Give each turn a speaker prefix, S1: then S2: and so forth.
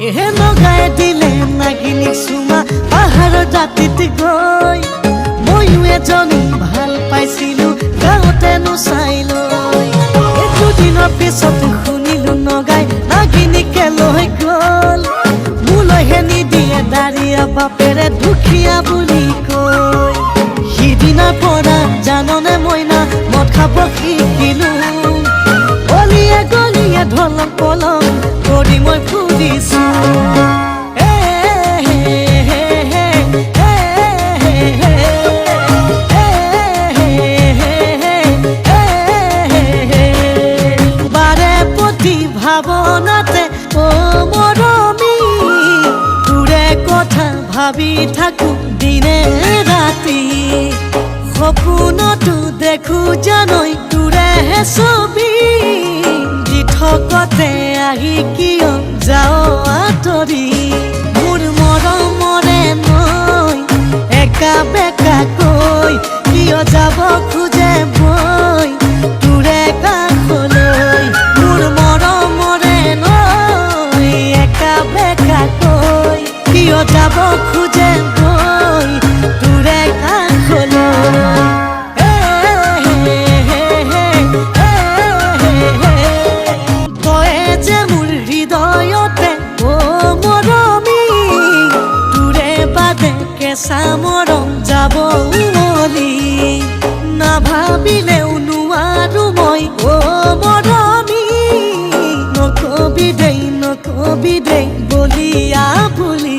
S1: এহে নগাই দিলে নাগিনী চুমা পাহাৰৰ দাঁতিত গৈ ময়ো এজনী ভাল পাইছিলো গাঁৱতে নোচাই লৈ দুদিনৰ পিছত শুনিলো নগাই নাগিনীকে লৈ গ'ল মোলৈহে নিদিয়ে দাৰিয়া বাপেৰে দুখীয়া বুলি কৈ সিদিনাৰ পৰা জাননে মইনা মদ খাব শিকিলো গলিয়ে গলিয়ে ঢলং পলং কৰি মই ফুৰিছো বাৰে প্ৰতি ভাৱনাতে অ মৰমী তোৰে কথা ভাবি থাকো দিনে ৰাতি সপোনতো দেখো জানৈ তোৰেহে ছবি দিঠকতে আহি কিয় যাও আঁতৰি মোৰ মৰমৰে নৈ একা বেকা কৈ কিয় যাব খোজে বৈ তোৰে কাষলৈ মোৰ মৰমৰে নৈ একা বেকা কৈ কিয় যাব খোজে বৈ তোৰে কাষলৈ মৰম যাব উমলি নাভাবিলেও নোৱাৰো মই অ মৰমী নকবি দেই বলিয়া বুলি